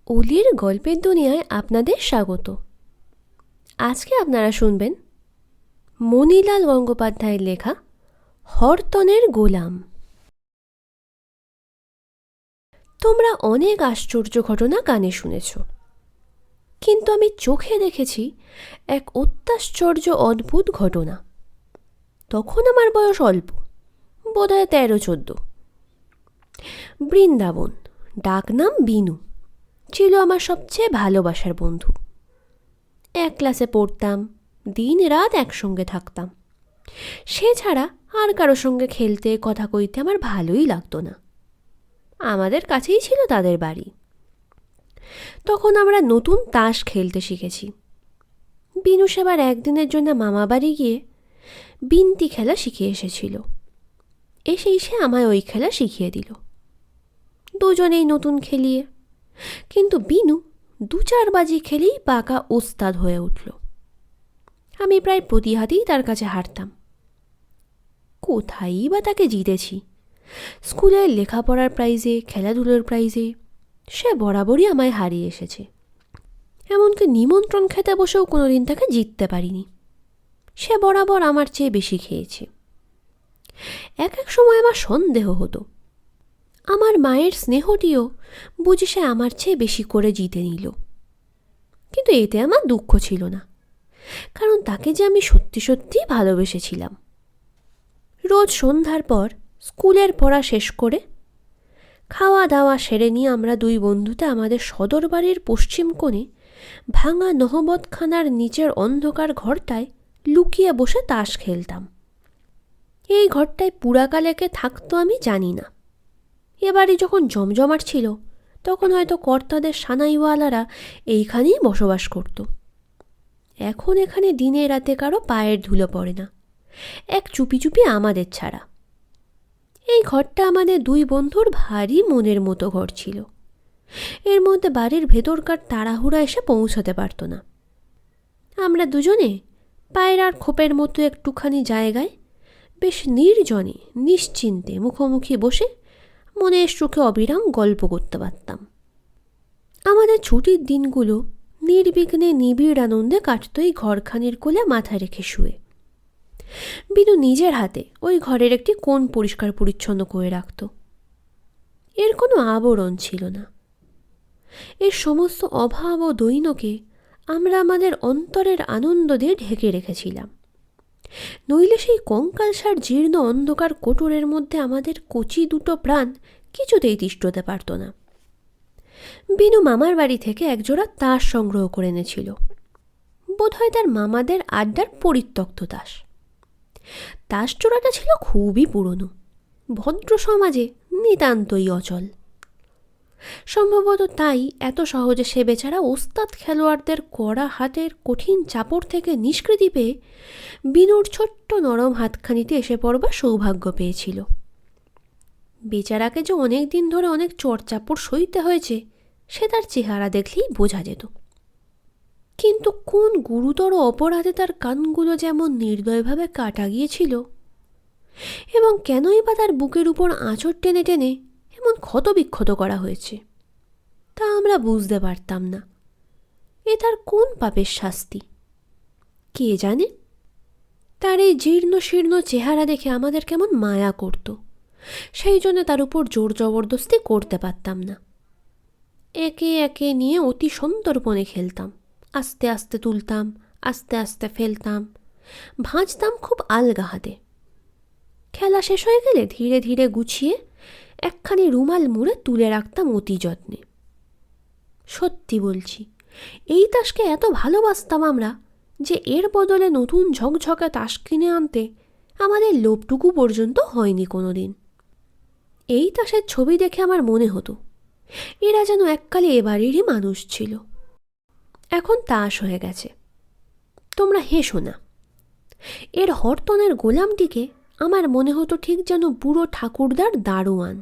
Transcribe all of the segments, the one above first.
অলির গল্পের দুনিয়ায় আপনাদের স্বাগত। আজকে আপনারা শুনবেন মণিলাল গঙ্গোপাধ্যায়ের লেখা হরতনের গোলাম। তোমরা অনেক আশ্চর্য ঘটনা কানে শুনেছ, কিন্তু আমি চোখে দেখেছি এক অত্যাশ্চর্য অদ্ভুত ঘটনা। তখন আমার বয়স অল্প, বোধহয় 13-14। বৃন্দাবন, ডাকনাম বিনু, ছিল আমার সবচেয়ে ভালোবাসার বন্ধু। এক ক্লাসে পড়তাম, দিন রাত একসঙ্গে থাকতাম। সে ছাড়া আর কারোর সঙ্গে খেলতে কথা কইতে আমার ভালোই লাগতো না। আমাদের কাছেই ছিল তাদের বাড়ি। তখন আমরা নতুন তাস খেলতে শিখেছি। বিনু সেবার একদিনের জন্য মামা বাড়ি গিয়ে বিন্তি খেলা শিখে এসেছিল। এসেই সে আমায় ওই খেলা শিখিয়ে দিল, দুজনেই নতুন খেলিয়ে। কিন্তু বিনু 2-4 বাজি খেলেই পাকা ওস্তাদ হয়ে উঠল। আমি প্রায় প্রতি হাতেই তার কাছে হারতাম। কোথায়ই বা তাকে জিতেছি? স্কুলের লেখাপড়ার প্রাইজে, খেলাধুলোর প্রাইজে সে বরাবরই আমায় হারিয়ে এসেছে। এমনকি নিমন্ত্রণ খেতে বসেও কোনোদিন তাকে জিততে পারিনি। সে বরাবর আমার চেয়ে বেশি খেয়েছে। এক এক সময় আমার সন্দেহ হতো, আমার মায়ের স্নেহটিও বুঝি সে আমার চেয়ে বেশি করে জিতে নিল। কিন্তু এতে আমার দুঃখ ছিল না, কারণ তাকে যে আমি সত্যি সত্যিই ভালোবেসেছিলাম। রোজ সন্ধ্যার পর স্কুলের পড়া শেষ করে খাওয়া দাওয়া সেরে নিয়ে আমরা দুই বন্ধুতে আমাদের সদর বাড়ির পশ্চিম কোণে ভাঙা নহবতখানার নিচের অন্ধকার ঘরটায় লুকিয়ে বসে তাস খেলতাম। এই ঘরটায় পুরাকালে কে থাকতো আমি জানি না। এবারে যখন জমজমাট ছিল, তখন হয়তো কর্তাদের সানাইওয়ালারা এইখানেই বসবাস করত। এখন এখানে দিনে রাতে কারো পায়ের ধুলো পড়ে না, এক চুপি চুপি আমাদের ছাড়া। এই ঘরটা আমাদের দুই বন্ধুর ভারী মনের মতো ঘর ছিল। এর মধ্যে বাড়ির ভেতরকার তাড়াহুড়া এসে পৌঁছাতে পারত না। আমরা দুজনে পায়রার খোপের মতো একটুখানি জায়গায় বেশ নির্জনে নিশ্চিন্তে মুখোমুখি বসে মনের সুখে অবিরাম গল্প করতে পারতাম। আমাদের ছুটির দিনগুলো নির্বিঘ্নে নিবিড় আনন্দে কাটত এই ঘরখানির কোলে মাথা রেখে শুয়ে। বিনু নিজের হাতে ওই ঘরের একটি কোণ পরিষ্কার পরিচ্ছন্ন করে রাখত। এর কোনো আবরণ ছিল না। এর সমস্ত অভাব ও দৈনকে আমরা আমাদের অন্তরের আনন্দ দিয়ে ঢেকে রেখেছিলাম। নইলে সেই কঙ্কালসার জীর্ণ অন্ধকার কোটরের মধ্যে আমাদের কচি দুটো প্রাণ কিছুতেই তিষ্ঠতে পারত না। বিনু মামার বাড়ি থেকে একজোড়া তাস সংগ্রহ করে এনেছিল। বোধহয় তার মামাদের আড্ডার পরিত্যক্ত তাস। তাস জোড়াটা ছিল খুবই পুরনো, ভদ্র সমাজে নিতান্তই অচল। সম্ভবত তাই এত সহজে সে বেচারা ওস্তাদ খেলোয়াড়দের কড়া হাতের কঠিন চাপড় থেকে নিষ্কৃতি পেয়ে বিনুর ছোট্ট নরম হাতখানিতে এসে পড়বার সৌভাগ্য পেয়েছিল। বেচারাকে যে অনেক দিন ধরে অনেক চড়চাপড় সইতে হয়েছে, সে তার চেহারা দেখলেই বোঝা যেত। কিন্তু কোন গুরুতর অপরাধে তার কানগুলো যেমন নির্দয়ভাবে কাটা গিয়েছিল, এবং কেনই বা তার বুকের উপর আঁচড় টেনে টেনে এমন ক্ষতবিক্ষত করা হয়েছে, তা আমরা বুঝতে পারতাম না। এ তার কোন পাপের শাস্তি কে জানে। তার এই জীর্ণ শীর্ণ চেহারা দেখে আমাদের কেমন মায়া করত, সেই জন্য তার উপর জোর জবরদস্তি করতে পারতাম না। একে একে নিয়ে অতি সন্তর্পণে খেলতাম। আস্তে আস্তে তুলতাম, আস্তে আস্তে ফেলতাম, ভাঁজতাম খুব আলগা হাতে। খেলা শেষ হয়ে গেলে ধীরে ধীরে গুছিয়ে একখানি রুমাল মুড়ে তুলে রাখতাম অতি যত্নে। সত্যি বলছি, এই তাসকে এত ভালোবাসতাম আমরা যে এর বদলে নতুন ঝকঝকে তাস কিনে আনতে আমাদের লোভটুকু পর্যন্ত হয়নি কোনোদিন। এই তাসের ছবি দেখে আমার মনে হতো এরা যেন এককালে এ বাড়িরই মানুষ ছিল। এখন তাস হয়ে গেছে। তোমরা হেসো না। এর হরতনের গোলামটিকে আমার মনে হতো ঠিক যেন বুড়ো ঠাকুরদার দারোয়ান।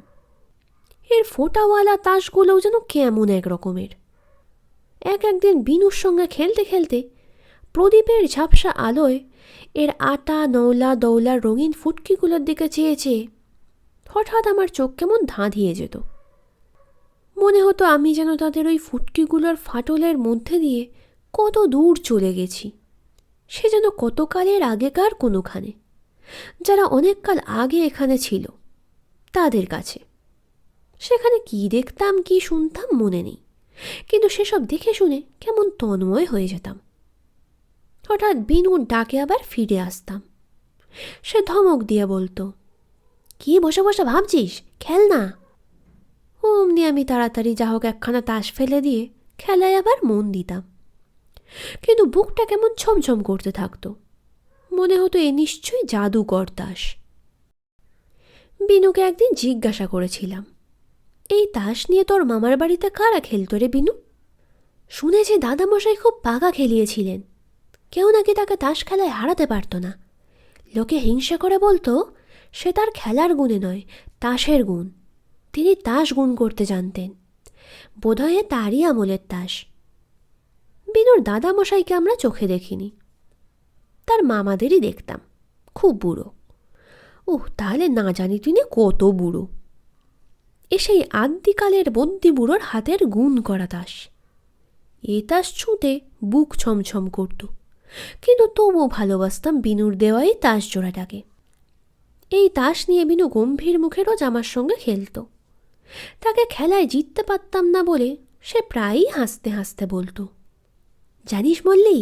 এর ফোঁটাওয়ালা তাসগুলোও যেন কেমন এক রকমের। একদিন বিনুর সঙ্গে খেলতে খেলতে প্রদীপের ঝাপসা আলোয় এর আটা নওলা দৌলার রঙিন ফুটকিগুলোর দিকে চেয়ে চেয়ে হঠাৎ আমার চোখ কেমন ধাঁধিয়ে যেত। মনে হতো আমি যেন তাদের ওই ফুটকিগুলোর ফাটলের মধ্যে দিয়ে কত দূর চলে গেছি। সে যেন কতকালের আগেকার কোনোখানে, যারা অনেক কাল আগে এখানে ছিল তাদের কাছে। সেখানে কি দেখতাম কি শুনতাম মনে নেই, কিন্তু সেসব দেখে শুনে কেমন তন্ময় হয়ে যেতাম। হঠাৎ বিনুর ডাকে আবার ফিরে আসতাম। সে ধমক দিয়ে বলতো, কি বসে বসে ভাবছিস, খেল না। অমনি আমি তাড়াতাড়ি যা হোক একখানা তাস ফেলে দিয়ে খেলায় আবার মন দিতাম। কিন্তু বুকটা কেমন ছমছম করতে থাকতো, মনে হতো এ নিশ্চয়ই জাদুকর তাস। বিনুকে একদিন জিজ্ঞাসা করেছিলাম, এই তাস নিয়ে তোর মামার বাড়িতে কারা খেলতো রে বিনু? শুনেছি দাদামশাই খুব পাকা খেলিয়েছিলেন, কেউ নাকি তাকে তাস খেলায় হারাতে পারত না। লোকে হিংসা করে বলতো সে তার খেলার গুণে নয়, তাসের গুণ। তিনি তাস গুণ করতে জানতেন, বোধহয় তারই আমলের তাস। বিনুর দাদামশাইকে আমরা চোখে দেখিনি, তার মামাদেরই দেখতাম, খুব বুড়ো। তাহলে না জানি তিনি কত বুড়ো। সেই আদ্যিকালের বদ্যি বুড়োর হাতের গুণ করা তাস। এ তাস ছুঁতে বুক ছমছম করত, কিন্তু তবু ভালোবাসতাম বিনুর দেওয়াই তাস জোড়াটাকে। এই তাস নিয়ে বিনু গম্ভীর মুখে রোজ আমার সঙ্গে খেলত। তাকে খেলায় জিততে পারতাম না বলে সে প্রায়ই হাসতে হাসতে বলতো, জানিস মল্লি,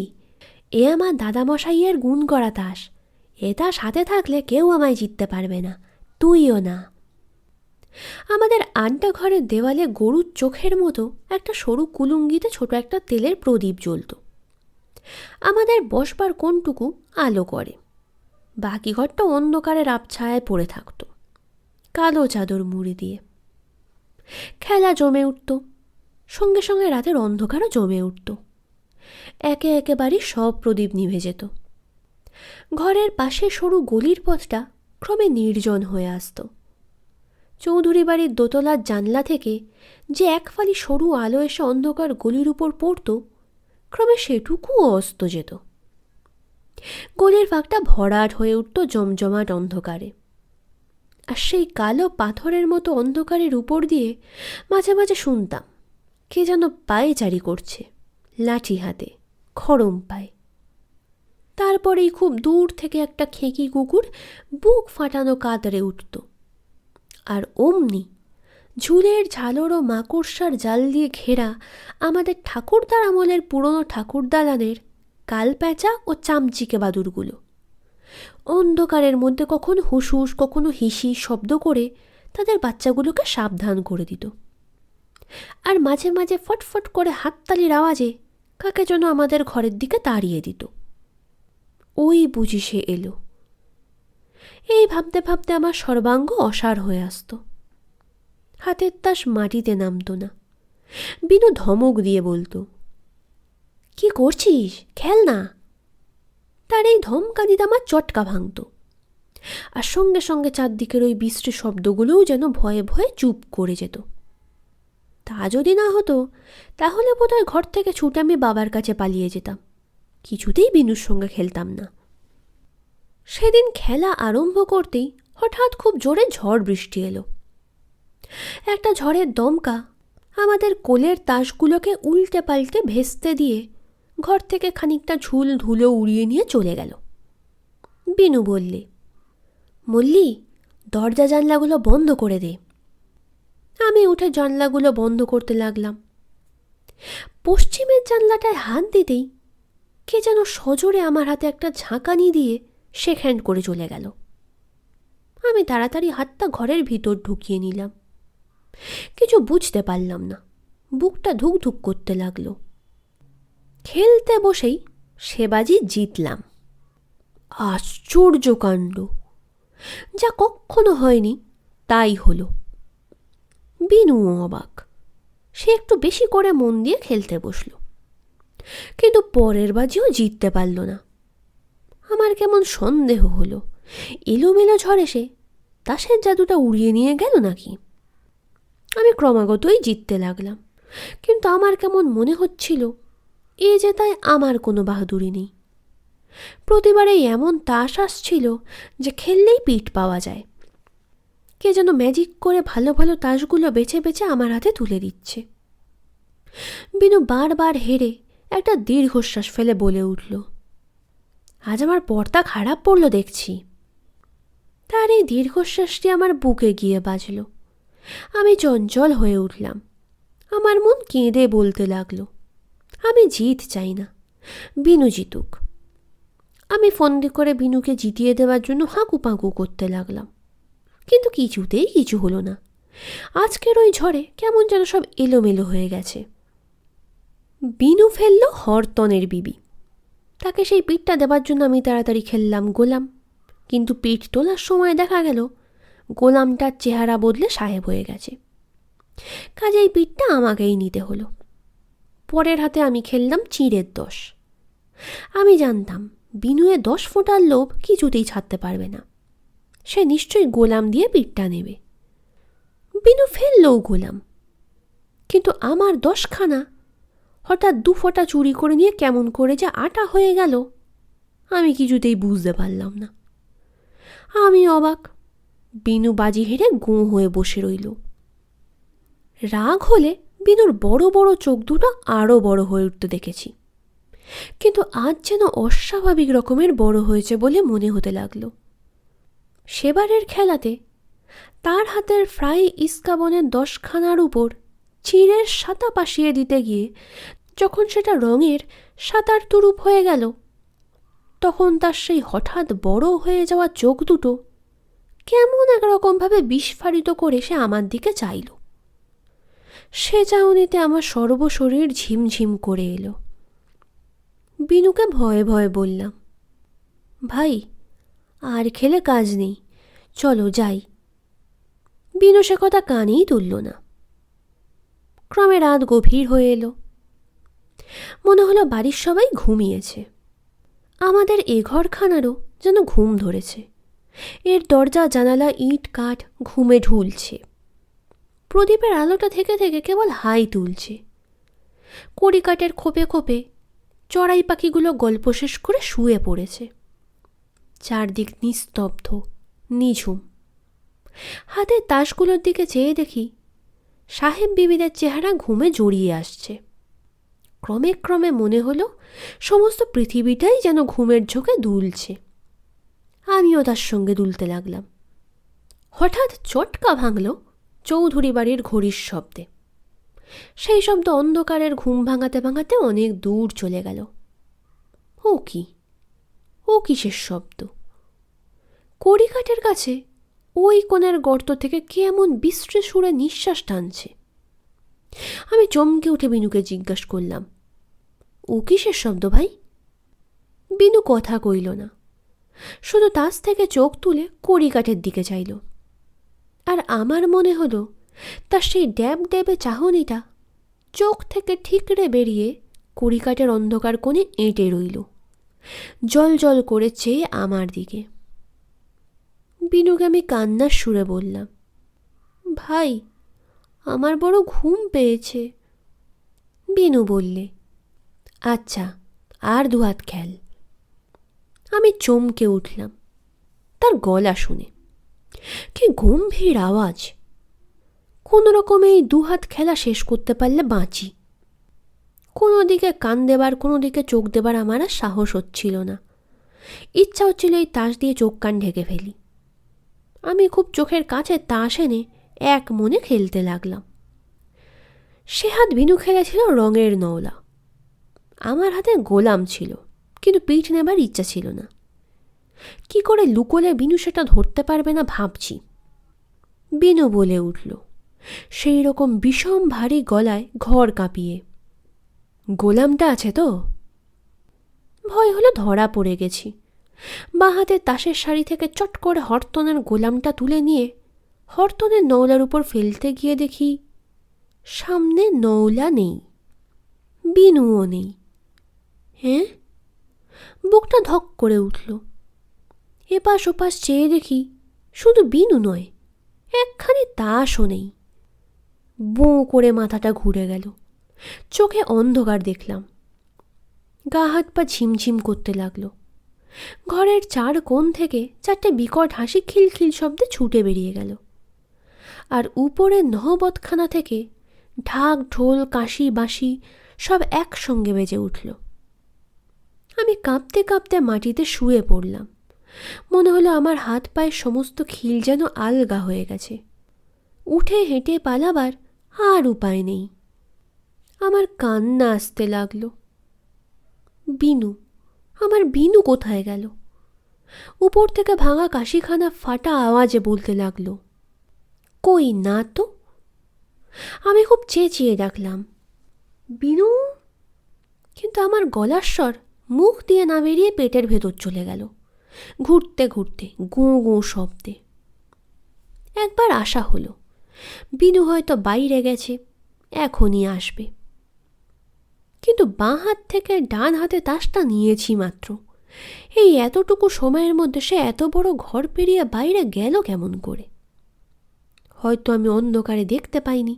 এ আমার দাদামশাইয়ের গুণ করা তাস। এ তাস হাতে থাকলে কেউ আমায় জিততে পারবে না, তুইও না। আমাদের আড্ডা ঘরের দেওয়ালে গরুর চোখের মতো একটা সরু কুলুঙ্গিতে ছোট একটা তেলের প্রদীপ জ্বলত। আমাদের বসবার কোণটুকু আলো করে, বাকি ঘরটা অন্ধকারের আবছায়ায় পড়ে থাকত কালো চাদর মুড়ি দিয়ে। খেলা জমে উঠত, সঙ্গে সঙ্গে রাতের অন্ধকারও জমে উঠত। একে একে বাড়ির সব প্রদীপ নিভে যেত। ঘরের পাশে সরু গলির পথটা ক্রমে নির্জন হয়ে আসত। চৌধুরী বাড়ির দোতলার জানলা থেকে যে এক ফালি সরু আলো এসে অন্ধকার গলির উপর পড়ত, ক্রমে সেটুকুও অস্ত যেত। গলির ফাঁকটা ভরাট হয়ে উঠত জমজমাট অন্ধকারে। আর সেই কালো পাথরের মতো অন্ধকারের উপর দিয়ে মাঝে মাঝে শুনতাম কে যেন পায়চারি করছে, লাঠি হাতে, খড়ম পায়। তারপরেই খুব দূর থেকে একটা খেকি কুকুর বুক ফাটানো কাতরে উঠত। আর অমনি ঝুলের ঝালর ও মাকড়সার জাল দিয়ে ঘেরা আমাদের ঠাকুরদার আমলের পুরনো ঠাকুর দালানের কালপ্যাঁচা ও চামচিকে বাদুরগুলো অন্ধকারের মধ্যে কখনো হুসহুস কখনো হিসি শব্দ করে তাদের বাচ্চাগুলোকে সাবধান করে দিত। আর মাঝে মাঝে ফটফট করে হাততালির আওয়াজে কাকে যেন আমাদের ঘরের দিকে তাড়িয়ে দিত। ওই বুঝি সে এলো। এই ভাবতে ভাবতে আমার সর্বাঙ্গ অসাড় হয়ে আসত। হাতের তাস মাটিতে নামতো না। বিনু ধমক দিয়ে বলতো, কি করছিস, খেল না। তার এই ধমকা দিতে আমার চটকা ভাঙত। আর সঙ্গে সঙ্গে চারদিকের ওই বিশ্রী শব্দগুলোও যেন ভয়ে ভয়ে চুপ করে যেত। তা যদি না হতো তাহলে বোধহয় ঘর থেকে ছুটে আমি বাবার কাছে পালিয়ে যেতাম, কিছুতেই বিনুর সঙ্গে খেলতাম না। সেদিন খেলা আরম্ভ করতেই হঠাৎ খুব জোরে ঝড় বৃষ্টি এলো। একটা ঝড়ের দমকা আমাদের কোলের তাসগুলোকে উল্টে পাল্টে ভেস্তে দিয়ে ঘর থেকে খানিকটা ঝুল ধুলো উড়িয়ে নিয়ে চলে গেল। বিনু বললে, মল্লি, দরজা জানলাগুলো বন্ধ করে দে। আমি উঠে জানলাগুলো বন্ধ করতে লাগলাম। পশ্চিমের জানলাটায় হাত দিতেই কে যেন সজোরে আমার হাতে একটা ঝাঁকানি দিয়ে শেকহ্যান্ড করে চলে গেল। আমি তাড়াতাড়ি হাতটা ঘরের ভিতর ঢুকিয়ে নিলাম। কিছু বুঝতে পারলাম না, বুকটা ধুক ধুক করতে লাগলো। খেলতে বসেই সে বাজি জিতলাম। আশ্চর্য কাণ্ড, যা কখনো হয়নি তাই হলো। বিনুও অবাক। সে একটু বেশি করে মন দিয়ে খেলতে বসল, কিন্তু পরের বাজিও জিততে পারল না। আমার কেমন সন্দেহ হলো, এলোমেলো ঝড় এসে তাসের জাদুটা উড়িয়ে নিয়ে গেল নাকি। আমি ক্রমাগতই জিততে লাগলাম, কিন্তু আমার কেমন মনে হচ্ছিল এ জেতায় আমার কোনো বাহাদুরি নেই। প্রতিবারেই এমন তাস আসছিল যে খেললেই পিঠ পাওয়া যায়। কে যেন ম্যাজিক করে ভালো ভালো তাসগুলো বেছে বেছে আমার হাতে তুলে দিচ্ছে। বিনু বারবার হেরে একটা দীর্ঘশ্বাস ফেলে বলে উঠল, আজ আমার পর্দা খারাপ পড়ল দেখছি। তার এই দীর্ঘশ্বাসটি আমার বুকে গিয়ে বাজল। আমি চঞ্চল হয়ে উঠলাম। আমার মন কেঁদে বলতে লাগলো, আমি জিত চাই না, বিনু জিতুক। আমি ফোন করে বিনুকে জিতিয়ে দেওয়ার জন্য হাঁকু পাঁকু করতে লাগলাম, কিন্তু কিছুতেই কিছু হলো না। আজকের ওই ঝড়ে কেমন যেন সব এলোমেলো হয়ে গেছে। বিনু ফেলল হরতনের বিবি। তাকে সেই পিঠটা দেবার জন্য আমি তাড়াতাড়ি খেললাম গোলাম, কিন্তু পিঠ তোলার সময় দেখা গেল গোলামটার চেহারা বদলে সাহেব হয়ে গেছে। কাজেই পিঠটা আমাকেই নিতে হলো। পরের হাতে আমি খেললাম চিঁড়ের 10। আমি জানতাম বিনুয়ে 10 ফোঁটার লোভ কিছুতেই ছাড়তে পারবে না, সে নিশ্চয়ই গোলাম দিয়ে পিঠটা নেবে। বিনু ফেললও গোলাম, কিন্তু আমার 10খানা হঠাৎ 2 ফোঁটা চুরি করে নিয়ে কেমন করে যে আটা হয়ে গেল আমি কিছুতেই বুঝতে পারলাম না। আমি অবাক। বিনু বাজি হেরে গোঁ হয়ে বসে রইল। রাগ হলে বিনুর বড় বড় চোখ দুটো আরও বড় হয়ে উঠতে দেখেছি, কিন্তু আজ যেন অস্বাভাবিক রকমের বড় হয়েছে বলে মনে হতে লাগলো। সেবারের খেলাতে তার হাতের ফ্রাই ইস্কাবনের 10খানার উপর চিঁড়ের সাতা পাশিয়ে দিতে গিয়ে যখন সেটা রঙের সাতার তুরুপ হয়ে গেল, তখন তার সেই হঠাৎ বড় হয়ে যাওয়া চোখ দুটো কেমন একরকমভাবে বিস্ফারিত করে সে আমার দিকে চাইল। সে চাউনিতে আমার সর্বশরীর ঝিমঝিম করে এলো। বিনুকে ভয়ে ভয়ে বললাম, ভাই আর খেলে কাজ নেই, চলো যাই। বিনু সে কথা কানেই তুলল না। ক্রমে রাত গভীর হয়ে এলো। মনে হলো বাড়ির সবাই ঘুমিয়েছে। আমাদের এ ঘরখানারও যেন ঘুম ধরেছে। এর দরজা জানালা ইট কাঠ ঘুমে ঢুলছে। প্রদীপের আলোটা থেকে থেকে কেবল হাই তুলছে। কড়িকাঠের খোপে খোপে চড়াই পাখিগুলো গল্প শেষ করে শুয়ে পড়েছে। চারদিক নিস্তব্ধ, নিঝুম। হাতের তাসগুলোর দিকে চেয়ে দেখি সাহেব বিবিদের চেহারা ঘুমে জড়িয়ে আসছে। ক্রমে ক্রমে মনে হলো সমস্ত পৃথিবীটাই যেন ঘুমের ঝোঁকে দুলছে। আমিও তার সঙ্গে দুলতে লাগলাম। হঠাৎ চটকা ভাঙল চৌধুরী বাড়ির ঘড়ির শব্দে। সেই শব্দ অন্ধকারের ঘুম ভাঙাতে ভাঙাতে অনেক দূর চলে গেল। ও কি, ও কিসের শব্দ? কড়িকাঠের কাছে ওই কোণের গর্ত থেকে কে এমন বিশ্রী সুরে নিঃশ্বাস টানছে। আমি চমকে উঠে বিনুকে জিজ্ঞাসা করলাম, ও কিসের শব্দ ভাই? বিনু কথা কইল না, শুধু তাস থেকে চোখ তুলে কড়িকাঠের দিকে চাইল। আর আমার মনে হলো তার সেই ড্যাব ড্যাবে চাহনিটা চোখ থেকে ঠিকরে বেরিয়ে কড়িকাঠের অন্ধকার কোণে এঁটে রইল, জল জল করে চেয়ে আমার দিকে। বিনুকে আমি কান্নার সুরে বললাম, ভাই আমার বড় ঘুম পেয়েছে। বিনু বললে, আচ্ছা আর 2 হাত খেল। আমি চমকে উঠলাম তার গলা শুনে। কি গম্ভীর আওয়াজ! কোনো রকমে এই 2 হাত খেলা শেষ করতে পারলে বাঁচি। কোনো দিকে কান দেবার কোনো দিকে চোখ দেবার আমার আর সাহস হচ্ছিল না। ইচ্ছা হচ্ছিল এই তাস দিয়ে চোখ কান ঢেকে ফেলি। আমি খুব চোখের কাছে তাস এনে এক মনে খেলতে লাগলাম। সে হাত বিনু খেলেছিল রঙের নওলা। আমার হাতে গোলাম ছিল, কিন্তু পিঠ নেবার ইচ্ছা ছিল না। কি করে লুকোলে বিনু সেটা ধরতে পারবে না ভাবছি। বিনু বলে উঠল সেই রকম বিষম ভারী গলায় ঘর কাঁপিয়ে, গোলামটা আছে তো? ভয় হলো ধরা পড়ে গেছি। বাঁ হাতে তাসের শাড়ি থেকে চট করে হরতনের গোলামটা তুলে নিয়ে হরতনের নওলার উপর ফেলতে গিয়ে দেখি সামনে নওলা নেই, বিনুও নেই। হ্যাঁ, বুকটা ধক করে উঠল। এপাশ ওপাশ চেয়ে দেখি শুধু বিনু নয়, একখানি তাসও নেই। বোঁ করে মাথাটা ঘুরে গেল। চোখে অন্ধকার দেখলাম। গা হাত পা ঝিমঝিম করতে লাগলো। ঘরের 4 কোণ থেকে 4টে বিকট হাসি খিলখিল শব্দে ছুটে বেরিয়ে গেল। আর উপরে নহবতখানা থেকে ঢাক ঢোল কাশি বাঁশি সব একসঙ্গে বেজে উঠল। আমি কাঁপতে কাঁপতে মাটিতে শুয়ে পড়লাম। মনে হলো আমার হাত পায়ের সমস্ত খিল যেন আলগা হয়ে গেছে। উঠে হেঁটে পালাবার আর উপায় নেই। আমার কান্না আসতে লাগলো। বিনু, আমার বিনু কোথায় গেল? উপর থেকে ভাঙা কাশিখানা ফাটা আওয়াজে বলতে লাগলো, কই না তো। আমি খুব চেঁচিয়ে ডাকলাম, বিনু, কিন্তু আমার গলার স্বর মুখ দিয়ে না বেরিয়ে পেটের ভেতর চলে গেল, ঘুরতে ঘুরতে গুঁ গুঁ শব্দে। একবার আশা হলো বিনু হয়তো বাইরে গেছে, এখনই আসবে। কিন্তু বাঁ হাত থেকে ডান হাতে তাসটা নিয়েছি মাত্র। এই এতটুকু সময়ের মধ্যে সে এত বড় ঘর পেরিয়ে বাইরে গেল কেমন করে? হয়তো আমি অন্ধকারে দেখতে পাইনি,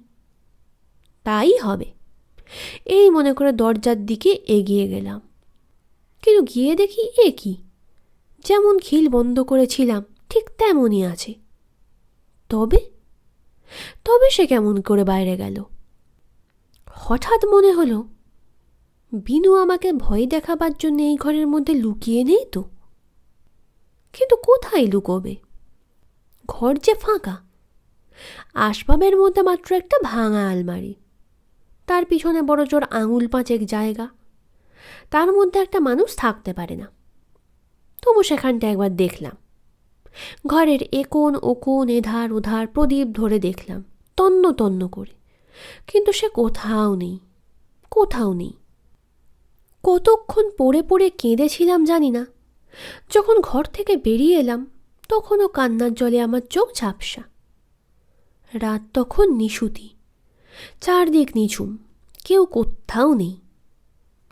তাই হবে এই মনে করে দরজার দিকে এগিয়ে গেলাম। কিন্তু গিয়ে দেখি এ কি, যেমন খিল বন্ধ করেছিলাম ঠিক তেমনই আছে। তবে তবে সে কেমন করে বাইরে গেল? হঠাৎ মনে হলো বিনু আমাকে ভয় দেখাবার জন্য এই ঘরের মধ্যে লুকিয়ে নেই তো। কিন্তু কোথায় লুকোবে? ঘর যে ফাঁকা। আসবাবের মধ্যে মাত্র একটা ভাঙা আলমারি, তার পিছনে বড় জোর আঙুল পাঁচেক জায়গা। তার মধ্যে একটা মানুষ থাকতে পারে না। তবু সেখানটা একবার দেখলাম। ঘরের একোণ ওকোণ এধার ওধার প্রদীপ ধরে দেখলাম তন্ন তন্ন করে, কিন্তু সে কোথাও নেই, কোথাও নেই। কতক্ষণ পড়ে পড়ে কেঁদেছিলাম জানি না। যখন ঘর থেকে বেরিয়ে এলাম তখনও কান্নার জলে আমার চোখ ঝাপসা। রাত তখন নিশুতি, চারদিক নিঝুম, কেউ কোথাও নেই।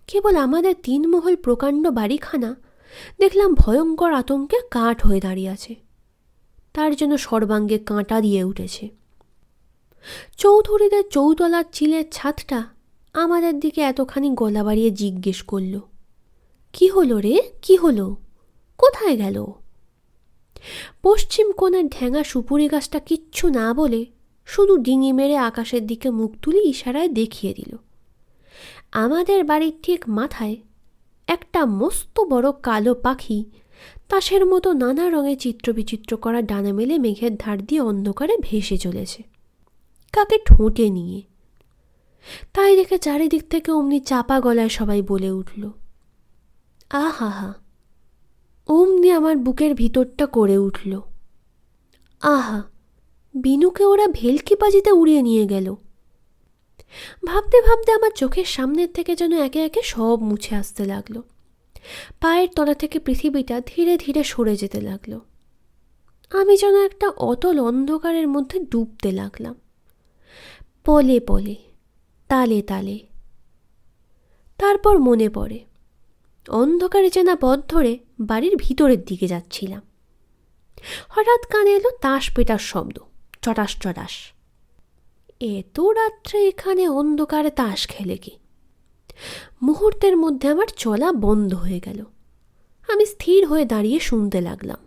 কেবল আমাদের 3 মহল প্রকাণ্ড বাড়িখানা দেখলাম ভয়ঙ্কর আতঙ্কে কাঠ হয়ে দাঁড়িয়ে আছে। তার জন্য সর্বাঙ্গে কাঁটা দিয়ে উঠেছে। চৌধুরীদের চৌতলার চিলের ছাদটা আমাদের দিকে এতখানি গলা বাড়িয়ে জিজ্ঞেস করল, কি হলো রে, কি হলো, কোথায় গেল? পশ্চিম কোণের ঢ্যাঙা সুপুরি গাছটা কিচ্ছু না বলে শুধু ডিঙি মেরে আকাশের দিকে মুখ তুলে ইশারায় দেখিয়ে দিল। আমাদের বাড়ির ঠিক মাথায় একটা মস্ত বড় কালো পাখি তাসের মতো নানা রঙে চিত্রবিচিত্র করা ডানা মেলে মেঘের ধার দিয়ে অন্ধকারে ভেসে চলেছে, কাকে ঠোঁটে নিয়ে। তাই দেখে চারিদিক থেকে অমনি চাপা গলায় সবাই বলে উঠল, আহা হা। অমনি আমার বুকের ভিতরটা করে উঠল, আহা, বিনুকে ওরা ভেলকি বাজিতে উড়িয়ে নিয়ে গেল। ভাবতে ভাবতে আমার চোখের সামনের থেকে যেন একে একে সব মুছে আসতে লাগলো। পায়ের তলা থেকে পৃথিবীটা ধীরে ধীরে সরে যেতে লাগলো। আমি যেন একটা অতল অন্ধকারের মধ্যে ডুবতে লাগলাম, পলে পলে, তালে তালে। তারপর মনে পড়ে অন্ধকারে চেনা পথ ধরে বাড়ির ভিতরের দিকে যাচ্ছিলাম। হঠাৎ কানে এলো তাস পেটার শব্দ, চটাস চটাস। এত রাত্রে এখানে অন্ধকারে তাস খেলে কি? মুহূর্তের মধ্যে আমার চলা বন্ধ হয়ে গেল। আমি স্থির হয়ে দাঁড়িয়ে শুনতে লাগলাম।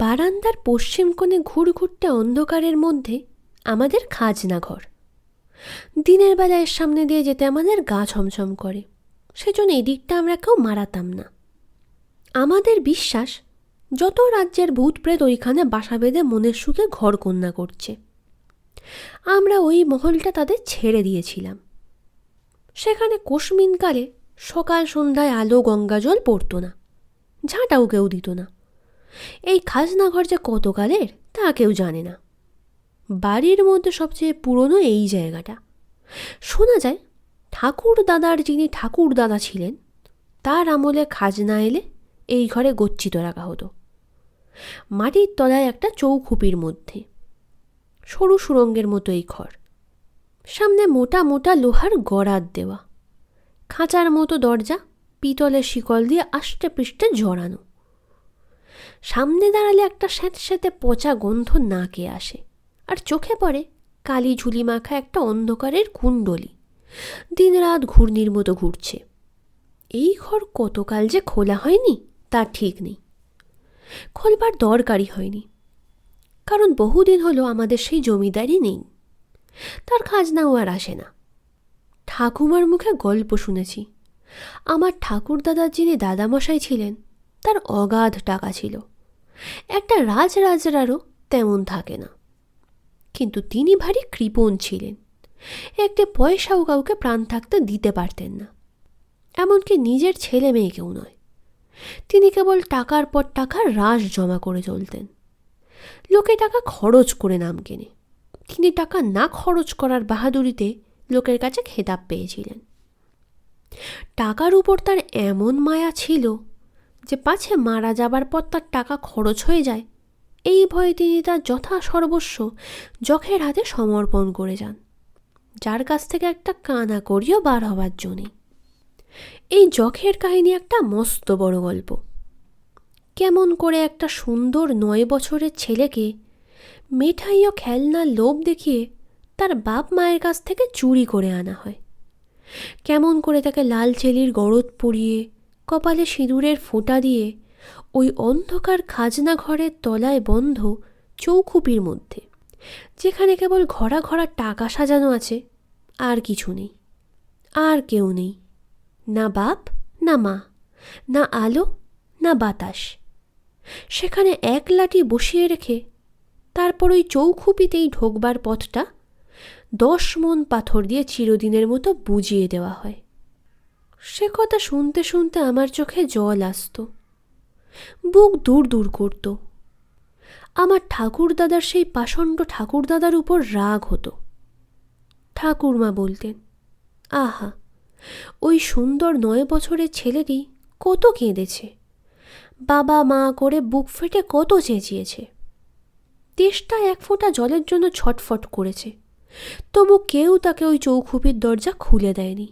বারান্দার পশ্চিম কোণে ঘুরঘুরতে অন্ধকারের মধ্যে আমাদের খাজনা ঘর। দিনের বেলা এর সামনে দিয়ে যেতে আমাদের গা ছমছম করে, সেজন্য এদিকটা আমরা কেউ মারাতাম না। আমাদের বিশ্বাস যত রাজ্যের ভূত প্রেত ওইখানে বাসা বেঁধে মনের সুখে ঘর কন্যা করছে। আমরা ওই মহলটা তাদের ছেড়ে দিয়েছিলাম। সেখানে কোশমিনকালে সকাল সন্ধ্যায় আলো গঙ্গা জল পড়তো না, ঝাঁটাও কেউ দিত না। এই খাজনাঘর যে কতকালের তা কেউ জানে না। বাড়ির মধ্যে সবচেয়ে পুরনো এই জায়গাটা। শোনা যায় ঠাকুর দাদার যিনি ঠাকুর দাদা ছিলেন তার আমলে খাজনা এলে এই ঘরে গচ্ছিত রাখা হতো। মাটির তলায় একটা চৌখুপির মধ্যে সরু সুরঙ্গের মতো এই ঘর। সামনে মোটা মোটা লোহার গড়াত দেওয়া, খাঁচার মতো দরজা পিতলের শিকল দিয়ে আষ্টে পৃষ্ঠে জড়ানো। সামনে দাঁড়ালে একটা স্যাঁতস্যাঁতে পচা গন্ধ নাকে আসে, আর চোখে পড়ে কালি ঝুলি মাখা একটা অন্ধকারের কুণ্ডলি দিনরাত ঘূর্ণির মতো ঘুরছে। এই ঘর কতকাল যে খোলা হয়নি তা ঠিক নেই, খোলবার দরকারই হয়নি। কারণ বহুদিন হলো আমাদের সেই জমিদারি নেই, তার খাজনাও আর আসে না। ঠাকুমার মুখে গল্প শুনেছি, আমার ঠাকুরদাদার যিনি দাদামশাই ছিলেন তার অগাধ টাকা ছিল, একটা রাজরাজরারও তেমন থাকে না। কিন্তু তিনি ভারী কৃপণ ছিলেন, একটা পয়সাও কাউকে প্রাণ থাকতে দিতে পারতেন না, এমনকি নিজের ছেলে মেয়েকেও নয়। তিনি কেবল টাকার পর টাকা রাশ জমা করে চলতেন। লোকে টাকা খরচ করে নাম কেনে, তিনি টাকা না খরচ করার বাহাদুরিতে লোকের কাছে খেতাব পেয়েছিলেন। টাকার উপর তার এমন মায়া ছিল যে পাছে মারা যাবার পর তার টাকা খরচ হয়ে যায়, এই ভয়ে তিনি তার যথা সর্বস্ব যখের হাতে সমর্পণ করে যান, যার কাছ থেকে একটা কানা করিও বার হবার জন্যে। এই যখের কাহিনী একটা মস্ত বড় গল্প। কেমন করে একটা সুন্দর 9 বছরের ছেলেকে মিঠাই ও খেলনার লোভ দেখিয়ে তার বাপ মায়ের কাছ থেকে চুরি করে আনা হয়, কেমন করে তাকে লাল চেলির গরদ পরিয়ে কপালে সিঁদুরের ফোঁটা দিয়ে ওই অন্ধকার খাজনা ঘরের তলায় বন্ধ চৌখুপির মধ্যে, যেখানে কেবল ঘরা ঘরা টাকা সাজানো আছে, আর কিছু নেই, আর কেউ নেই, না বাপ না মা, না আলো না বাতাস, সেখানে এক লাঠি বসিয়ে রেখে তারপর ওই চৌখুপিতেই ঢোকবার পথটা 10 মণ পাথর দিয়ে চিরদিনের মতো বুঝিয়ে দেওয়া হয়। সে কথা শুনতে শুনতে আমার চোখে জল আসত, বুক দূর দূর করত। আমার ঠাকুরদাদার সেই পাষণ্ড ঠাকুরদাদার উপর রাগ হতো। ঠাকুরমা বলতেন, আহা, ওই সুন্দর 9 বছরের ছেলেটি কত কেঁদেছে, বাবা মা করে বুক ফেটে কত চেঁচিয়েছে, তেষ্টা 1 ফোঁটা জলের জন্য ছটফট করেছে, তবু কেউ তাকে ওই চৌখুপির দরজা খুলে দেয়নি।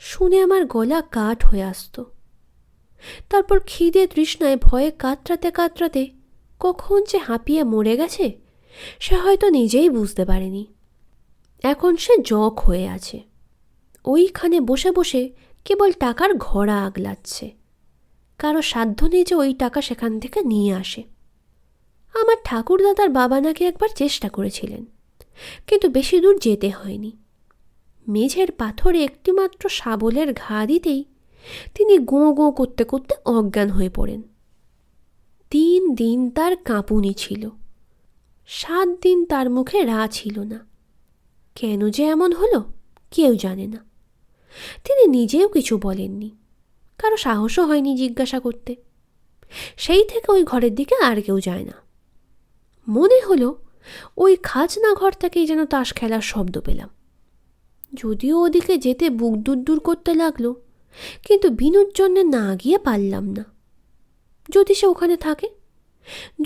শুনে আমার গলা কাঠ হয়ে আসত। তারপর খিদে তৃষ্ণায় ভয়ে কাতরাতে কাতরাতে কখন যে হাঁপিয়ে মরে গেছে সে হয়তো নিজেই বুঝতে পারেনি। এখন সে জখ হয়ে আছে, ওইখানে বসে বসে কেবল টাকার ঘোড়া আগলাচ্ছে, কারো সাধ্য নেই যে ওই টাকা সেখান থেকে নিয়ে আসে। আমার ঠাকুরদাদার বাবা নাকি একবার চেষ্টা করেছিলেন, কিন্তু বেশি দূর যেতে হয়নি। মেঝের পাথরে একটিমাত্র শাবলের ঘা দিতেই তিনি গোঁ গোঁ করতে করতে অজ্ঞান হয়ে পড়েন। 3 দিন তার কাঁপুনি ছিল, 7 দিন তার মুখে রা ছিল না। কেন যে এমন হলো কেউ জানে না। তিনি নিজেও কিছু বলেননি, কারো সাহসও হয়নি জিজ্ঞাসা করতে। সেই থেকে ওই ঘরের দিকে আর কেউ যায় না। মনে হলো ওই খাজনা ঘর থেকেই যেন তাস খেলার শব্দ পেলাম। যদিও ওদিকে যেতে বুক দূর দূর করতে লাগলো, কিন্তু বিনুর জন্যে না গিয়ে পারলাম না। যদি সে ওখানে থাকে,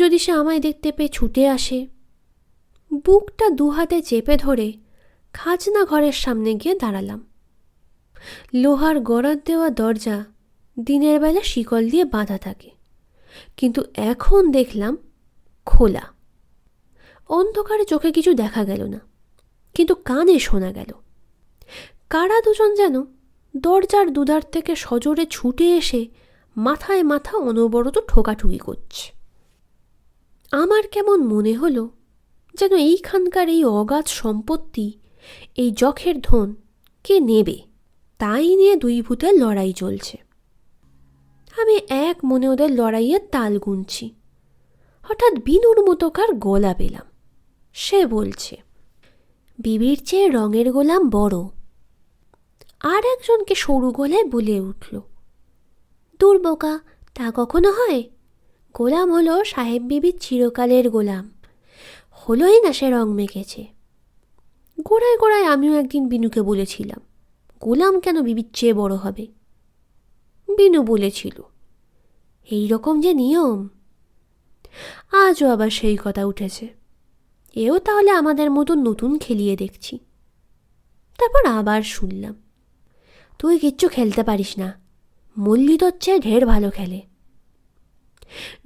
যদি সে আমায় দেখতে পেয়ে ছুটে আসে। বুকটা 2 হাতে চেপে ধরে খাজনা ঘরের সামনে গিয়ে দাঁড়ালাম। লোহার গড়ার দেওয়া দরজা দিনের বেলা শিকল দিয়ে বাঁধা থাকে, কিন্তু এখন দেখলাম খোলা। অন্ধকারে চোখে কিছু দেখা গেল না, কিন্তু কানে শোনা গেল কারা দুজন যেন দরজার দুধার থেকে সজোরে ছুটে এসে মাথায় মাথা অনবরত ঠোকাঠুকি করছে। আমার কেমন মনে হলো যেন এইখানকার এই অগাধ সম্পত্তি, এই যখের ধন কে নেবে তাই নিয়ে 2 ভূতের লড়াই চলছে। আমি এক মনে ওদের লড়াইয়ের তাল গুনছি। হঠাৎ বিনুর মতোকার গলা পেলাম। সে বলছে, বিবির চেয়ে রঙের গোলাম বড়। আর একজনকে সরু গলায় বলে উঠল, দূর বোকা, তা কখনো হয়? গোলাম হলো সাহেব বিবির চিরকালের গোলাম, হলোই না সে রং মেখেছে। গোড়ায় গোড়ায় আমিও একদিন বিনুকে বলেছিলাম, গোলাম কেন বিবির চেয়ে বড় হবে? বিনু বলেছিল, এই রকম যে নিয়ম। আজও আবার সেই কথা উঠেছে। এও তাহলে আমাদের মতো নতুন খেলিয়ে দেখছি। তারপর আবার শুনলাম, তুই কিচ্ছু খেলতে পারিস না, মল্লি তোর চেয়ে ঢের ভালো খেলে।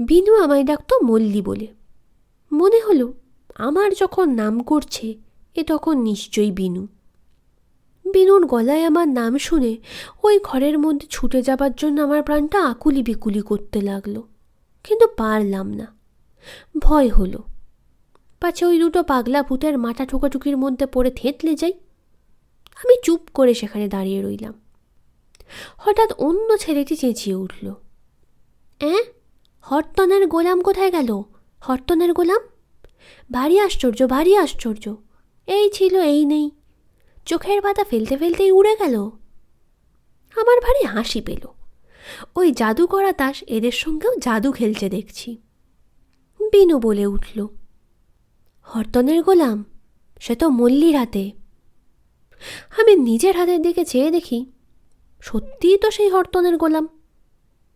বিনু আমায় ডাকতো মল্লি বলে। মনে হলো আমার যখন নাম করছে এ তখন নিশ্চয়ই বিনু। বিনুর গলায় আমার নাম শুনে ওই ঘরের মধ্যে ছুটে যাবার জন্য আমার প্রাণটা আকুলি বিকুলি করতে লাগলো, কিন্তু পারলাম না। ভয় হলো, পাছে ওই দুটো পাগলা ভূতের মাথা ঠোকাঠুকির মধ্যে পড়ে থেঁতলে যাই। আমি চুপ করে সেখানে দাঁড়িয়ে রইলাম। হঠাৎ অন্য ছেলেটি চেঁচিয়ে উঠল, হরতনের গোলাম কোথায় গেল? হরতনের গোলাম? ভারী আশ্চর্য, ভারী আশ্চর্য। এই ছিল, এই নেই, চোখের পাতা ফেলতে ফেলতেই উড়ে গেল। আমার ভারী হাসি পেল। ওই জাদু করা তাস এদের সঙ্গেও জাদু খেলছে দেখছি। বিনু বলে উঠল, হরতনের গোলাম? সে তো মল্লির হাতে। আমি নিজের হাতের দিকে চেয়ে দেখি সত্যিই তো সেই হরতনের গোলাম,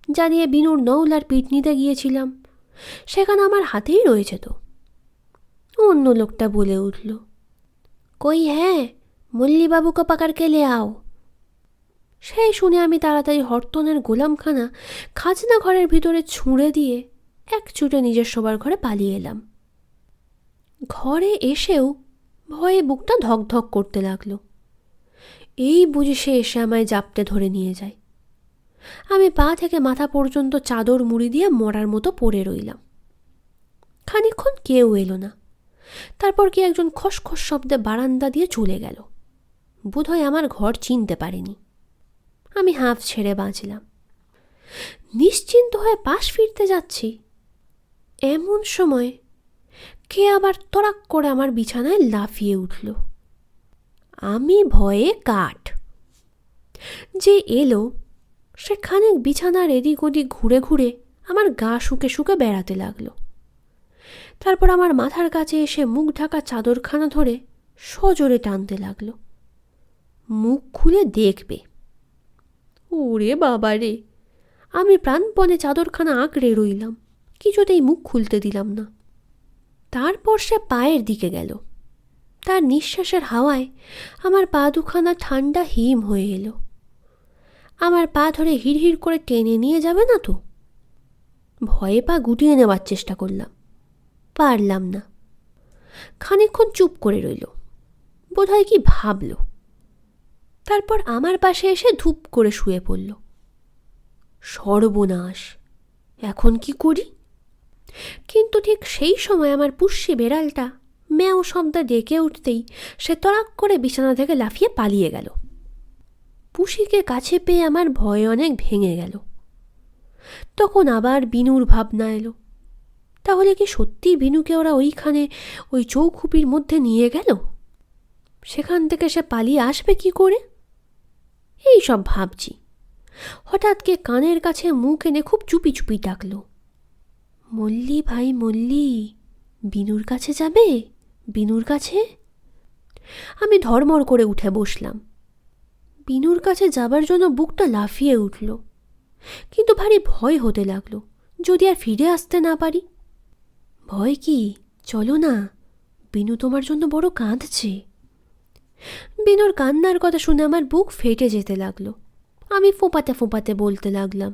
যা দিয়ে বিনুর নৌলার পিঠ নিতে গিয়েছিলাম, সেখানে আমার হাতেই রয়েছে তো। অন্য লোকটা বলে উঠল, কই হ্যাঁ, মল্লিবাবুকে পাকার কেলে আও। সেই শুনে আমি তাড়াতাড়ি হরতনের গোলামখানা খাজনা ঘরের ভিতরে ছুঁড়ে দিয়ে এক ছুটে নিজের শোবার ঘরে পালিয়ে এলাম। ঘরে এসেও ভয়ে বুকটা ধকধক করতে লাগলো। এই বুঝি সে এসে আমায় জাপটে ধরে নিয়ে যায়। আমি পা থেকে মাথা পর্যন্ত চাদর মুড়ি দিয়ে মরার মতো পড়ে রইলাম। খানিকক্ষণ কেউ এলো না। তারপর কি একজন খসখস শব্দে বারান্দা দিয়ে চলে গেল। বোধহয় আমার ঘর চিনতে পারেনি। আমি হাঁফ ছেড়ে বাঁচলাম। নিশ্চিন্ত হয়ে পাশ ফিরতে যাচ্ছি, এমন সময় কে আবার তড়াক করে আমার বিছানায় লাফিয়ে উঠল। আমি ভয়ে কাঠ। যে এলো সে খানিক বিছানার এদিক ওদিক ঘুরে ঘুরে আমার গা শুকে শুকে বেড়াতে লাগলো। তারপর আমার মাথার কাছে এসে মুখ ঢাকা চাদরখানা ধরে সজোরে টানতে লাগলো। মুখ খুলে দেখবে। ওরে বাবা রে! আমি প্রাণপণে চাদরখানা আঁকড়ে রইলাম, কিছুতেই মুখ খুলতে দিলাম না। তারপর সে পায়ের দিকে গেল। তার নিঃশ্বাসের হাওয়ায় আমার পা দুখানা ঠান্ডা হিম হয়ে এলো। আমার পা ধরে হিড়হিড় করে টেনে নিয়ে যাবে না তো? ভয়ে পা গুটিয়ে নেওয়ার চেষ্টা করলাম, পারলাম না। খানিকক্ষণ চুপ করে রইল, বোধহয় কি ভাবল। তারপর আমার পাশে এসে ধূপ করে শুয়ে পড়ল। সর্বনাশ! এখন কি করি? কিন্তু ঠিক সেই সময় আমার পুষ্যি বেড়ালটা ম্যাও শব্দে ডেকে উঠতেই সে তড়াক করে বিছানা থেকে লাফিয়ে পালিয়ে গেল। পুষিকে কাছে পেয়ে আমার ভয় অনেক ভেঙে গেল। তখন আবার বিনুর ভাবনা এলো, তাহলে কি সত্যি বিনুকে ওরা ওইখানে ওই চৌখুপির মধ্যে নিয়ে গেল? সেখান থেকে সে পালিয়ে আসবে কি করে? এই সব ভাবছি, হঠাৎ কে কানের কাছে মুখ এনে খুব চুপি চুপি ডাকল, মল্লি ভাই মল্লি, বিনুর কাছে যাবে? বিনুর কাছে? আমি ধর্মর করে উঠে বসলাম। বিনুর কাছে যাবার জন্য বুকটা লাফিয়ে উঠল, কিন্তু ভারী ভয় হতে লাগলো, যদি আর ফিরে আসতে না পারি। ভয় কি? চলো না, বিনু তোমার জন্য বড় কাঁদছে। বিনুর কান্নার কথা শুনে আমার বুক ফেটে যেতে লাগলো। আমি ফোঁপাতে ফোঁপাতে বলতে লাগলাম,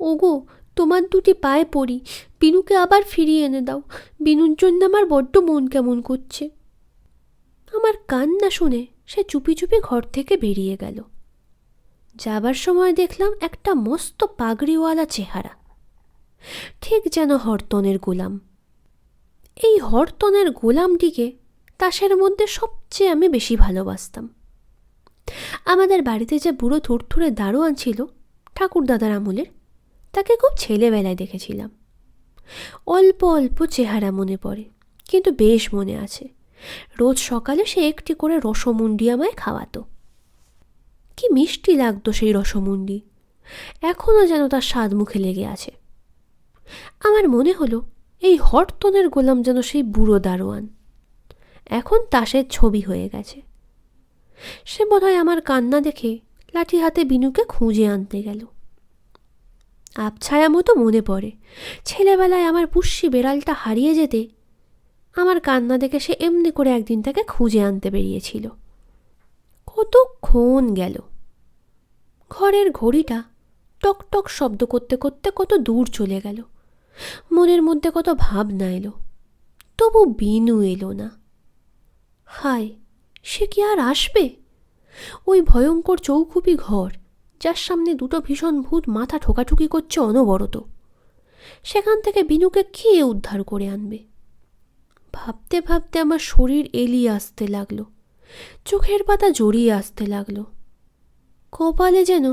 ওগো, তোমার দুটি পায়ে পড়ি, বিনুকে আবার ফিরিয়ে এনে দাও। বিনুর জন্য আমার বড্ড মন কেমন করছে। আমার কান্না শুনে সে চুপি চুপি ঘর থেকে বেরিয়ে গেল। যাবার সময় দেখলাম একটা মস্ত পাগড়িওয়ালা চেহারা, ঠিক যেন হরতনের গোলাম। এই হরতনের গোলামটিকে তাসের মধ্যে সবচেয়ে আমি বেশি ভালোবাসতাম। আমাদের বাড়িতে যে বুড়ো থুরথুরে দারোয়ান ছিল ঠাকুরদাদার আমলের, তাকে খুব ছেলেবেলায় দেখেছিলাম। অল্প অল্প চেহারা মনে পড়ে, কিন্তু বেশ মনে আছে। রোজ সকালে সে একটি করে রসমুন্ডি আমায় খাওয়াতো। কি মিষ্টি লাগতো সেই রসমুন্ডি, এখনও যেন তার স্বাদ মুখে লেগে আছে। আমার মনে হলো এই হরতনের গোলাম যেন সেই বুড়ো দারোয়ান, এখন তাসের ছবি হয়ে গেছে। সে বোধহয় আমার কান্না দেখে লাঠি হাতে বিনুকে খুঁজে আনতে গেল। আবছায়া মতো মনে পড়ে ছেলেবেলায় আমার পুষ্যি বেড়ালটা হারিয়ে যেতে আমার কান্না দেখে সে এমনি করে একদিন তাকে খুঁজে আনতে বেরিয়েছিল। কতক্ষণ গেল। ঘরের ঘড়িটা টক টক শব্দ করতে করতে কত দূর চলে গেল। মনের মধ্যে কত ভাবনা এলো, তবু বিনু এলো না। হায়, সে কি আর আসবে? ওই ভয়ঙ্কর চৌখুপি ঘর, যার সামনে দুটো ভীষণ ভূত মাথা ঠোকাঠুকি করছে অনবরত, সেখান থেকে বিনুকে কে উদ্ধার করে আনবে? ভাবতে ভাবতে আমার শরীর এলিয়ে আসতে লাগলো, চোখের পাতা জড়িয়ে আসতে লাগলো। কপালে যেন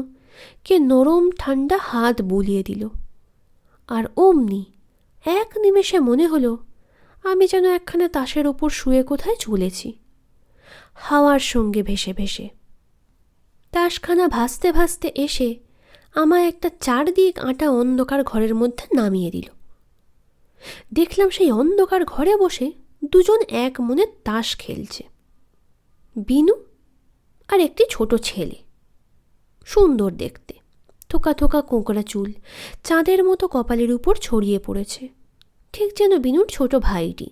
কে নরম ঠান্ডা হাত বুলিয়ে দিল, আর অমনি এক নিমেষে মনে হলো আমি যেন একখানা তাসের ওপর শুয়ে কোথায় চলেছি, হাওয়ার সঙ্গে ভেসে ভেসে। তাসখানা ভাসতে ভাসতে এসে আমায় একটা চারদিক আঁটা অন্ধকার ঘরের মধ্যে নামিয়ে দিল। দেখলাম সেই অন্ধকার ঘরে বসে দুজন এক মনে তাস খেলছে, বিনু আর একটি ছোট ছেলে, সুন্দর দেখতে, থোকা থোকা কোঁকড়া চুল চাঁদের মতো কপালের উপর ছড়িয়ে পড়েছে, ঠিক যেন বিনুর ছোট ভাইটি।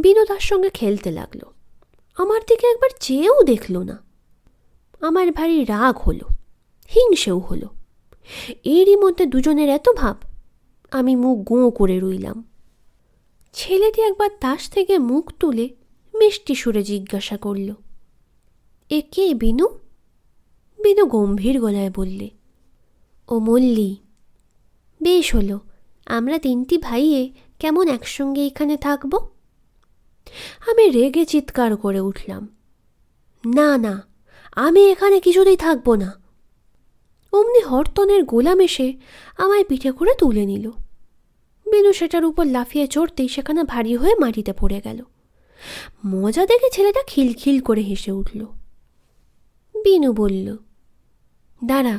বিনু তার সঙ্গে খেলতে লাগলো, আমার দিকে একবার চেয়েও দেখল না। আমার ভারী রাগ হলো, হিংসেও হলো। এরই মধ্যে দুজনের এত ভাব, আমি মুখ গোঁ করে রইলাম। ছেলেটি একবার তাস থেকে মুখ তুলে মিষ্টি সুরে জিজ্ঞাসা করল, এ কে বিনু? বিনু গম্ভীর গলায় বললে, ও মল্লি। বেশ হলো, আমরা তিনটি ভাইয়ে কেমন একসঙ্গে এখানে থাকব? আমি রেগে চিৎকার করে উঠলাম, না না, আমি এখানে কিছুতেই থাকব না। অমনি হরতনের গোলাম এসে আমায় পিঠে করে তুলে নিল। বিনু সেটার উপর লাফিয়ে চড়তেই সেখানে ভারী হয়ে মাটিতে পড়ে গেল। মজা দেখে ছেলেটা খিলখিল করে হেসে উঠল। বিনু বলল, দাঁড়া,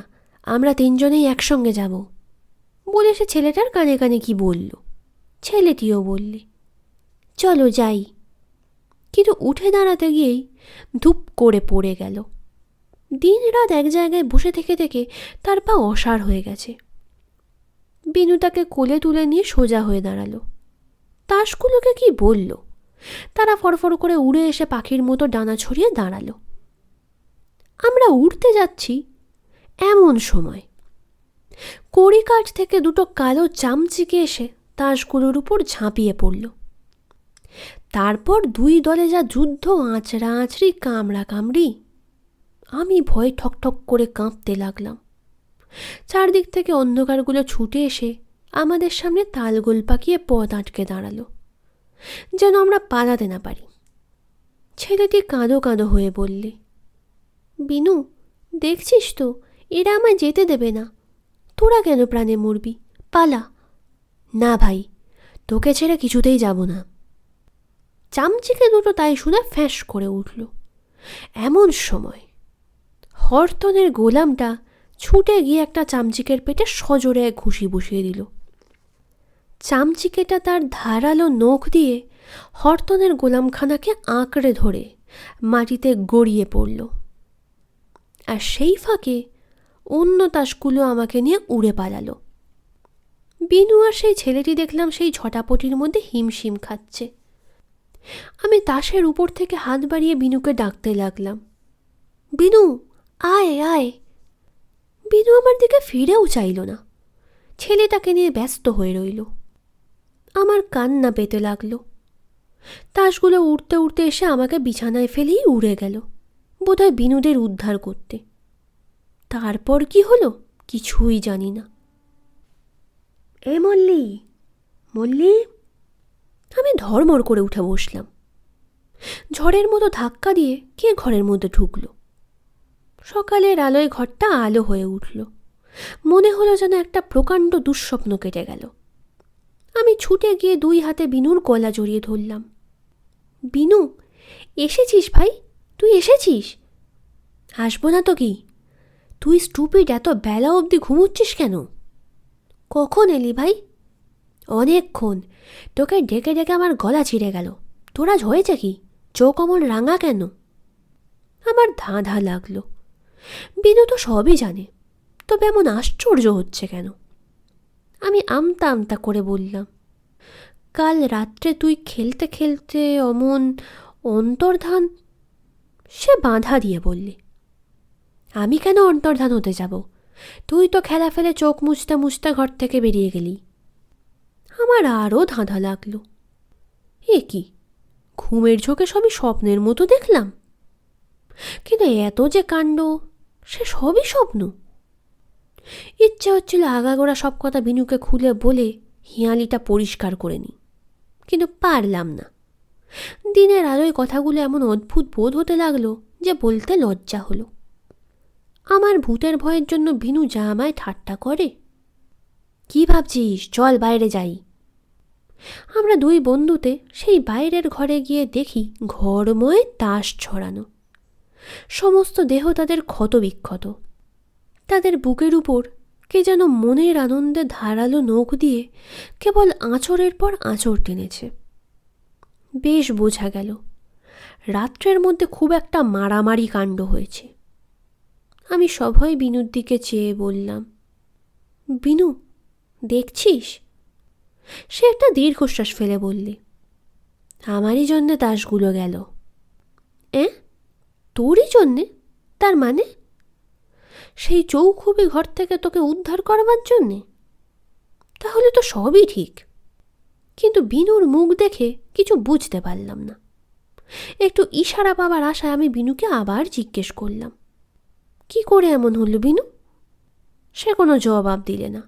আমরা তিনজনেই একসঙ্গে যাব। বলে সে ছেলেটার কানে কানে কি বলল। ছেলেটিও বললে, চলো যাই। কিন্তু উঠে দাঁড়াতে গিয়েই ধূপ করে পড়ে গেল। দিন রাত এক জায়গায় বসে থেকে থেকে তার পা অসাড় হয়ে গেছে। বিনু তাকে কোলে তুলে নিয়ে সোজা হয়ে দাঁড়ালো। তাসগুলোকে কি বলল, তারা ফরফর করে উড়ে এসে পাখির মতো ডানা ছড়িয়ে দাঁড়ালো। আমরা উড়তে যাচ্ছি, এমন সময় কড়িকাঠ থেকে দুটো কালো চামচিকে এসে তাসগুলোর উপর ঝাঁপিয়ে পড়ল। তারপর দুই দলে যা যুদ্ধ, আঁচড়া আঁচড়ি, কামড়া কামড়ি। আমি ভয়ে ঠকঠক করে কাঁপতে লাগলাম। চারদিক থেকে অন্ধকারগুলো ছুটে এসে আমাদের সামনে তালগোল পাকিয়ে পথ আটকে দাঁড়ালো, যেন আমরা পালাতে না পারি। ছেলেটি কাঁদো কাঁদো হয়ে বললে, বিনু, দেখছিস তো এরা আমায় যেতে দেবে না। তোরা কেন প্রাণে মরবি, পালা। না ভাই, তোকে ছেড়ে কিছুতেই যাব না। চামচিকে দুটো তাই শুনে ফ্যাঁস করে উঠল। এমন সময় হরতনের গোলামটা ছুটে গিয়ে একটা চামচিকের পেটে সজোরে এক ঘুষি বসিয়ে দিল। চামচিকেটা তার ধারালো নখ দিয়ে হরতনের গোলামখানাকে আঁকড়ে ধরে মাটিতে গড়িয়ে পড়ল। আর সেই ফাঁকে অন্য তাসগুলো আমাকে নিয়ে উড়ে পালালো। বিনু আর সেই ছেলেটি দেখলাম সেই ঝটাপটির মধ্যে হিমশিম খাচ্ছে। আমি তাসের উপর থেকে হাত বাড়িয়ে বিনুকে ডাকতে লাগলাম, বিনু, আয় আয়। বিনু আমার দিকে ফিরেও চাইল না, ছেলেটাকে নিয়ে ব্যস্ত হয়ে রইল। আমার কান্না পেতে লাগলো। তাসগুলো উড়তে উড়তে এসে আমাকে বিছানায় ফেলেই উড়ে গেল, বোধহয় বিনুদের উদ্ধার করতে। তারপর কি হলো কিছুই জানি না। এ মল্লি, মল্লি। আমি ধড়মড় করে উঠে বসলাম। ঝড়ের মতো ধাক্কা দিয়ে কে ঘরের মধ্যে ঢুকলো। সকালের আলোয় ঘরটা আলো হয়ে উঠল। মনে হলো যেন একটা প্রকাণ্ড দুঃস্বপ্ন কেটে গেল। আমি ছুটে গিয়ে দুই হাতে বিনুর গলা জড়িয়ে ধরলাম। বিনু, এসেছিস ভাই, তুই এসেছিস? আসবো না তো কি? তুই স্টুপিড, এত বেলা অবধি ঘুমোচ্ছিস কেন? কখন এলি ভাই? অনেকক্ষণ। তোকে ডেকে ডেকে আমার গলা ছিঁড়ে গেল। তোর আজ হয়েছে কি? চোখ অমন রাঙা কেন? আমার ধাঁধা লাগলো। বিনু তো সবই জানে, তবে এমন আশ্চর্য হচ্ছে কেন? আমি আমতা আমতা করে বললাম, কাল রাত্রে তুই খেলতে খেলতে অমন অন্তর্ধান। সে বাঁধা দিয়ে বললে, আমি কেন অন্তর্ধান হতে যাব? তুই তো খেলা ফেলে চোখ মুছতে মুছতে ঘর থেকে বেরিয়ে গেলি। আমার আরও ধাঁধা লাগলো। এ কি, ঘুমের ঝোঁকে সবই স্বপ্নের মতো দেখলাম, কিন্তু এত যে কাণ্ড, সে সবই স্বপ্ন। ইচ্ছে হচ্ছিল আগাগোড়া সব কথা বিনুকে খুলে বলে হিয়ালিটা পরিষ্কার করে নি, কিন্তু পারলাম না। দিনের আলোয় কথাগুলো এমন অদ্ভুত বোধ হতে লাগলো যে বলতে লজ্জা হলো। আমার ভূতের ভয়ের জন্য বিনু যা আমায় ঠাট্টা করে। কি ভাবছিস, চল বাইরে যাই। আমরা দুই বন্ধুতে সেই বাইরের ঘরে গিয়ে দেখি ঘরময় তাস ছড়ানো। সমস্ত দেহ তাদের ক্ষত বিক্ষত। তাদের বুকের উপর কে যেন মনের আনন্দে ধারালো নখ দিয়ে কেবল আঁচড়ের পর আঁচড় টেনেছে। বেশ বোঝা গেল রাত্রের মধ্যে খুব একটা মারামারি কাণ্ড হয়েছে। আমি সভয় বিনুর দিকে চেয়ে বললাম, বিনু দেখছিস? সে একটা দীর্ঘশ্বাস ফেলে বললে, আমারই জন্যে তাসগুলো গেল। তোরই জন্যে? তার মানে? সেই চৌখুবি ঘর থেকে তোকে উদ্ধার করবার জন্যে? তাহলে তো সবই ঠিক। কিন্তু বিনুর মুখ দেখে কিছু বুঝতে পারলাম না। একটু ইশারা পাবার আশায় আমি বিনুকে আবার জিজ্ঞেস করলাম, কি করে এমন হলো বিনু? সে কোনো জবাব দিলে না,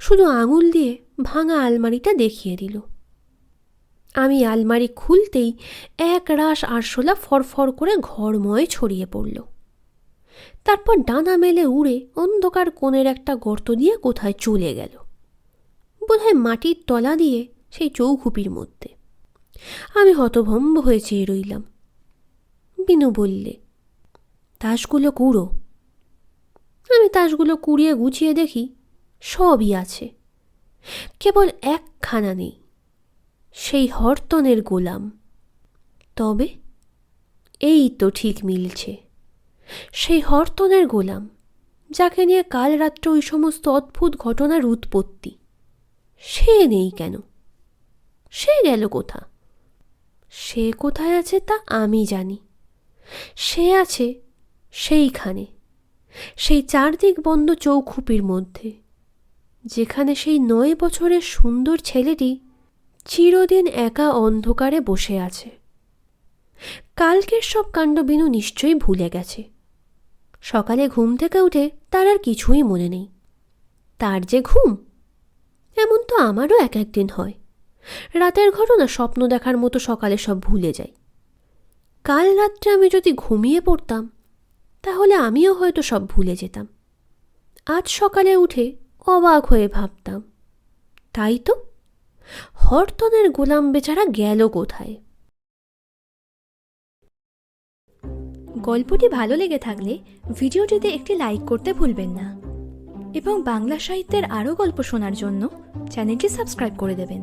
শুধু আঙুল দিয়ে ভাঙা আলমারিটা দেখিয়ে দিল। আমি আলমারি খুলতেই এক রাশ আরশোলা ফরফর করে ঘরময় ছড়িয়ে পড়ল। তারপর ডানা মেলে উড়ে অন্ধকার কোণের একটা গর্ত দিয়ে কোথায় চলে গেল, বোধহয় মাটির তলা দিয়ে সেই চৌখুপির মধ্যে। আমি হতভম্ব হয়ে চেয়ে রইলাম। বিনু বললে, তাসগুলো কুড়ো। আমি তাসগুলো কুড়িয়ে গুছিয়ে দেখি সবই আছে, কেবল একখানা নেই, সেই হরতনের গোলাম। তবে এই তো ঠিক মিলছে, সেই হরতনের গোলাম যাকে নিয়ে কাল রাত্রে ওই সমস্ত অদ্ভুত ঘটনার উৎপত্তি। সে নেই কেন? সে গেল কোথা? সে কোথায় আছে তা আমি জানি। সে আছে সেইখানে, সেই চারদিক বন্ধ চৌখুপির মধ্যে, যেখানে সেই 9 বছরের সুন্দর ছেলেটি চিরদিন একা অন্ধকারে বসে আছে। কালকের সব কাণ্ড বিনু নিশ্চয়ই ভুলে গেছে। সকালে ঘুম থেকে উঠে তার আর কিছুই মনে নেই। তার যে ঘুম, এমন তো আমারও এক একদিন হয়। রাতের ঘটনা স্বপ্ন দেখার মতো সকালে সব ভুলে যাই। কাল রাত্রে আমি যদি ঘুমিয়ে পড়তাম তাহলে আমিও হয়তো সব ভুলে যেতাম। আজ সকালে উঠে অবাক হয়ে ভাবতাম, তাই তো, হরতনের গোলাম বেচারা গেল কোথায়? গল্পটি ভালো লেগে থাকলে ভিডিওটিতে একটি লাইক করতে ভুলবেন না এবং বাংলা সাহিত্যের আরও গল্প শোনার জন্য চ্যানেলটি সাবস্ক্রাইব করে দেবেন।